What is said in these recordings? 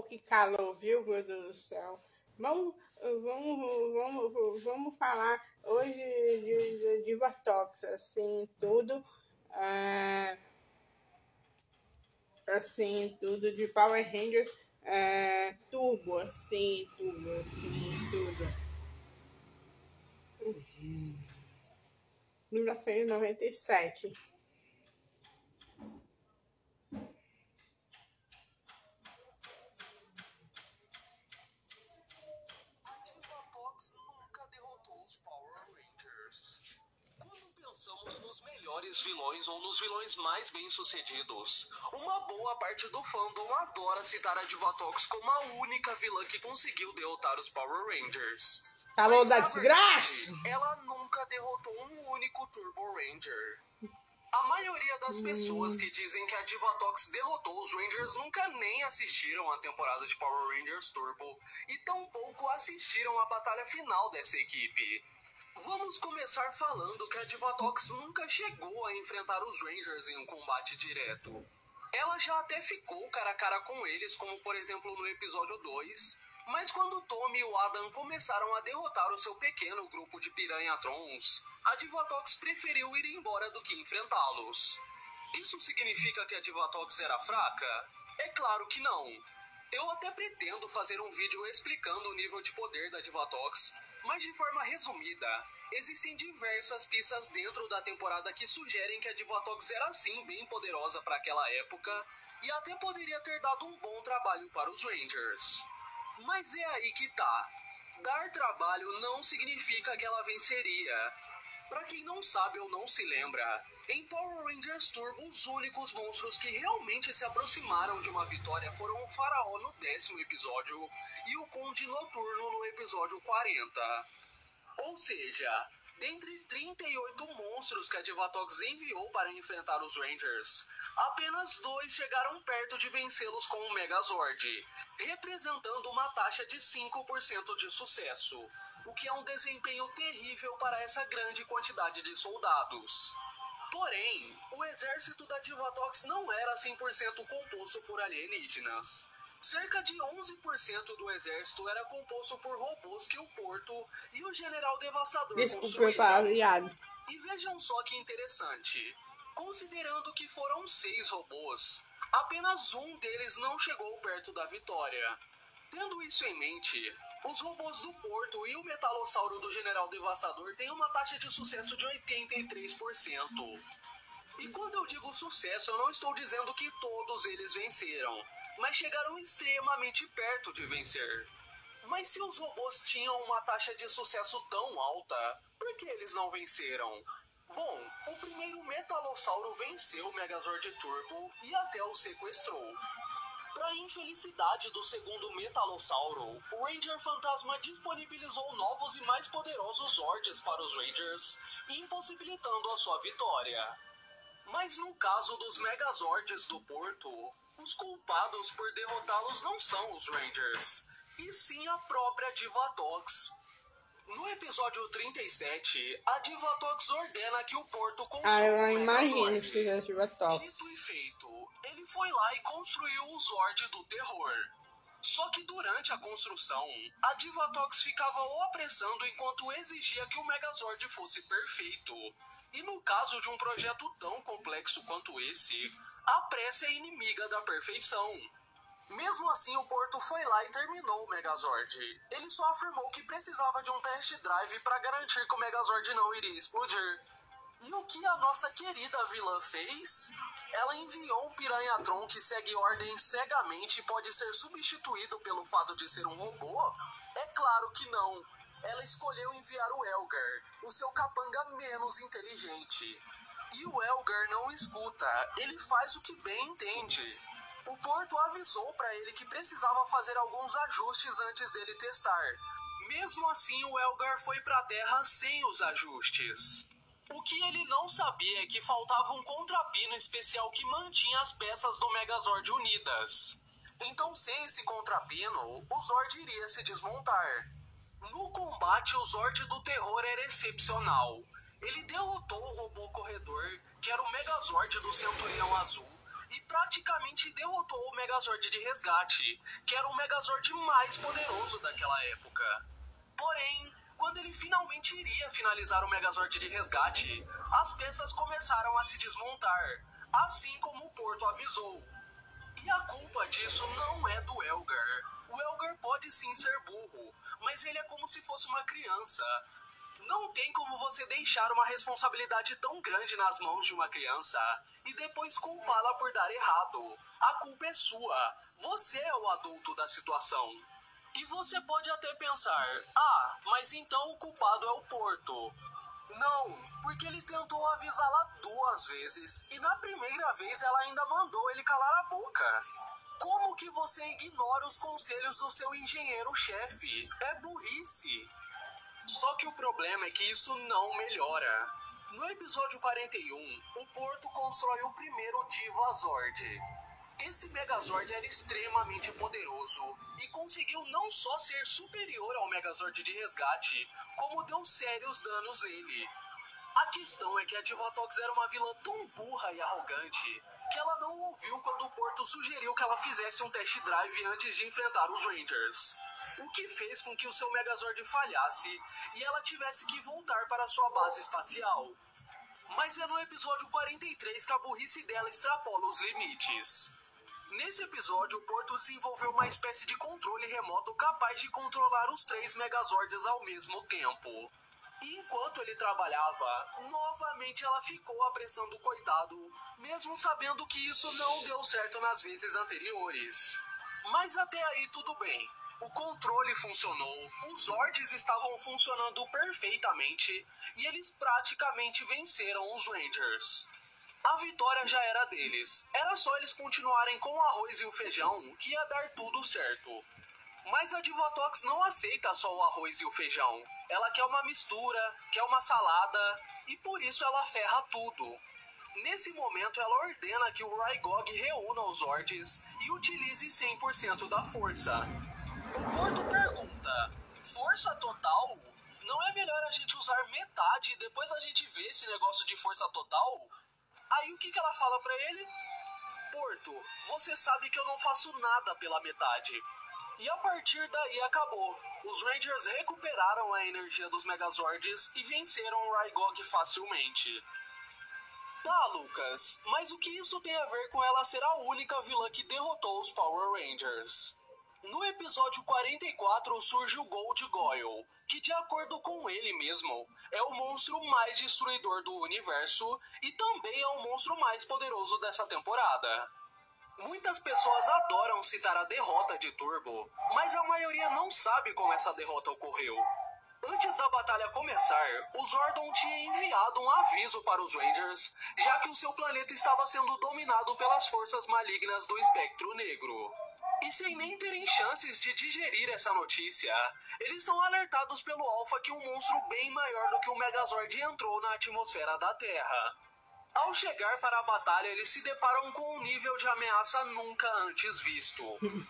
que calor, viu, meu Deus do céu. Vamos falar hoje de Divatox, assim, tudo. Assim, tudo de Power Rangers. Turbo, assim, tudo. 1997. Divatox nunca derrotou os Power Rangers. Quando pensamos nos melhores vilões ou nos vilões mais bem-sucedidos, uma boa parte do fandom adora citar a Divatox como a única vilã que conseguiu derrotar os Power Rangers. Calor da desgraça! Ela nunca derrotou um único Turbo Ranger. A maioria das pessoas que dizem que a Divatox derrotou os Rangers nunca nem assistiram a temporada de Power Rangers Turbo e tampouco assistiram a batalha final dessa equipe. Vamos começar falando que a Divatox nunca chegou a enfrentar os Rangers em um combate direto. Ela já até ficou cara a cara com eles, como por exemplo no episódio 2, mas quando Tommy e o Adam começaram a derrotar o seu pequeno grupo de Piranhatrons, a Divatox preferiu ir embora do que enfrentá-los. Isso significa que a Divatox era fraca? É claro que não. Eu até pretendo fazer um vídeo explicando o nível de poder da Divatox, mas de forma resumida, existem diversas pistas dentro da temporada que sugerem que a Divatox era sim bem poderosa para aquela época e até poderia ter dado um bom trabalho para os Rangers. Mas é aí que tá. Dar trabalho não significa que ela venceria. Pra quem não sabe ou não se lembra, em Power Rangers Turbo, os únicos monstros que realmente se aproximaram de uma vitória foram o Faraó no 10º episódio e o Conde Noturno no episódio 40. Ou seja, dentre 38 monstros que a Divatox enviou para enfrentar os Rangers, apenas 2 chegaram perto de vencê-los com o Megazord, representando uma taxa de 5% de sucesso, o que é um desempenho terrível para essa grande quantidade de soldados. Porém, o exército da Divatox não era 100% composto por alienígenas. Cerca de 11% do exército era composto por robôs que o Porto e o General Devastador construíram. E vejam só que interessante. Considerando que foram 6 robôs, apenas um deles não chegou perto da vitória. Tendo isso em mente, os robôs do Porto e o Metalossauro do General Devastador têm uma taxa de sucesso de 83%. E quando eu digo sucesso, eu não estou dizendo que todos eles venceram, mas chegaram extremamente perto de vencer. Mas se os robôs tinham uma taxa de sucesso tão alta, por que eles não venceram? Bom, o primeiro Metalossauro venceu o Megazord Turbo e até o sequestrou. Para infelicidade do segundo Metalossauro, o Ranger Fantasma disponibilizou novos e mais poderosos Zords para os Rangers, impossibilitando a sua vitória. Mas no caso dos Megazords do Porto, os culpados por derrotá-los não são os Rangers, e sim a própria Divatox. No episódio 37, a Divatox ordena que o Porto consuma o Megazord. Dito e feito, ele foi lá e construiu o Zord do Terror. Só que durante a construção, a Divatox ficava o apressando enquanto exigia que o Megazord fosse perfeito. E no caso de um projeto tão complexo quanto esse, a pressa é inimiga da perfeição. Mesmo assim, o Porto foi lá e terminou o Megazord. Ele só afirmou que precisava de um test drive para garantir que o Megazord não iria explodir. E o que a nossa querida vilã fez? Ela enviou um Piranhatron que segue ordens cegamente e pode ser substituído pelo fato de ser um robô? É claro que não. Ela escolheu enviar o Elgar, o seu capanga menos inteligente. E o Elgar não escuta, ele faz o que bem entende. O Porto avisou para ele que precisava fazer alguns ajustes antes dele testar. Mesmo assim, o Elgar foi para a Terra sem os ajustes. O que ele não sabia é que faltava um contrapino especial que mantinha as peças do Megazord unidas. Então, sem esse contrapino, o Zord iria se desmontar. No combate, o Zord do Terror era excepcional. Ele derrotou o robô corredor, que era o Megazord do Centurião Azul, e praticamente derrotou o Megazord de resgate, que era o Megazord mais poderoso daquela época. Porém, quando ele finalmente iria finalizar o Megazord de resgate, as peças começaram a se desmontar, assim como o Porto avisou. E a culpa disso não é do Elgar. O Elgar pode sim ser burro, mas ele é como se fosse uma criança. Não tem como você deixar uma responsabilidade tão grande nas mãos de uma criança e depois culpá-la por dar errado. A culpa é sua. Você é o adulto da situação. E você pode até pensar, mas então o culpado é o Porto. Não, porque ele tentou avisá-la 2 vezes e na primeira vez ela ainda mandou ele calar a boca. Como que você ignora os conselhos do seu engenheiro-chefe? É burrice. Só que o problema é que isso não melhora. No episódio 41, o Porto constrói o primeiro Divazord. Esse Megazord era extremamente poderoso e conseguiu não só ser superior ao Megazord de resgate, como deu sérios danos nele. A questão é que a Divatox era uma vilã tão burra e arrogante que ela não ouviu quando o Porto sugeriu que ela fizesse um test drive antes de enfrentar os Rangers. O que fez com que o seu Megazord falhasse e ela tivesse que voltar para sua base espacial. Mas é no episódio 43 que a burrice dela extrapola os limites. Nesse episódio, o Porto desenvolveu uma espécie de controle remoto capaz de controlar os 3 Megazords ao mesmo tempo. E enquanto ele trabalhava, novamente ela ficou apressando o coitado, mesmo sabendo que isso não deu certo nas vezes anteriores. Mas até aí tudo bem. O controle funcionou, os Zords estavam funcionando perfeitamente e eles praticamente venceram os Rangers. A vitória já era deles, era só eles continuarem com o arroz e o feijão que ia dar tudo certo. Mas a Divatox não aceita só o arroz e o feijão, ela quer uma mistura, quer uma salada e por isso ela ferra tudo. Nesse momento ela ordena que o Raigog reúna os Zords e utilize 100% da força. O Porto pergunta, força total? Não é melhor a gente usar metade e depois a gente vê esse negócio de força total? Aí o que ela fala pra ele? Porto, você sabe que eu não faço nada pela metade. E a partir daí acabou. Os Rangers recuperaram a energia dos Megazords e venceram o Raigog facilmente. Tá, Lucas, mas o que isso tem a ver com ela ser a única vilã que derrotou os Power Rangers? No episódio 44 surge o Gold Goyle, que de acordo com ele mesmo, é o monstro mais destruidor do universo e também é o monstro mais poderoso dessa temporada. Muitas pessoas adoram citar a derrota de Turbo, mas a maioria não sabe como essa derrota ocorreu. Antes da batalha começar, o Zordon tinha enviado um aviso para os Rangers, já que o seu planeta estava sendo dominado pelas forças malignas do Espectro Negro. E sem nem terem chances de digerir essa notícia, eles são alertados pelo Alpha que um monstro bem maior do que o Megazord entrou na atmosfera da Terra. Ao chegar para a batalha, eles se deparam com um nível de ameaça nunca antes visto.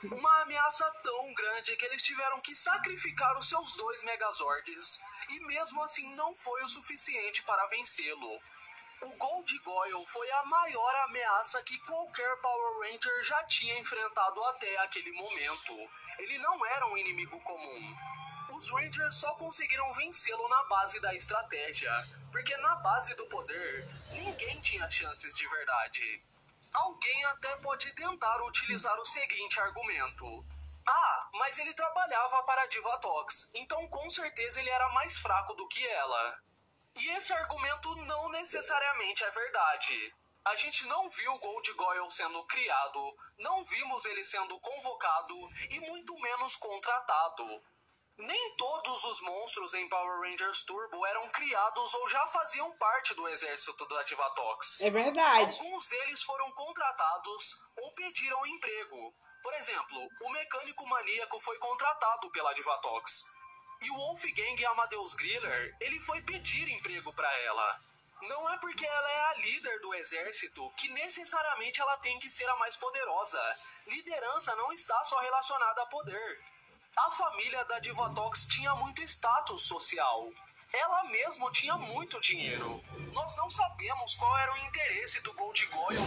Uma ameaça tão grande que eles tiveram que sacrificar os seus 2 Megazords, e mesmo assim não foi o suficiente para vencê-lo. O Gold Goyle foi a maior ameaça que qualquer Power Ranger já tinha enfrentado até aquele momento. Ele não era um inimigo comum. Os Rangers só conseguiram vencê-lo na base da estratégia, porque na base do poder, ninguém tinha chances de verdade. Alguém até pode tentar utilizar o seguinte argumento. Mas ele trabalhava para a Divatox, então com certeza ele era mais fraco do que ela. E esse argumento não necessariamente é verdade. A gente não viu o Gold Goyle sendo criado, não vimos ele sendo convocado e muito menos contratado. Nem todos os monstros em Power Rangers Turbo eram criados ou já faziam parte do exército da Divatox. É verdade. Alguns deles foram contratados ou pediram emprego. Por exemplo, o Mecânico Maníaco foi contratado pela Divatox. E o Wolfgang Amadeus Griller, ele foi pedir emprego para ela. Não é porque ela é a líder do exército que necessariamente ela tem que ser a mais poderosa. Liderança não está só relacionada a poder. A família da Divatox tinha muito status social. Ela mesma tinha muito dinheiro. Nós não sabemos qual era o interesse do Gold Goyle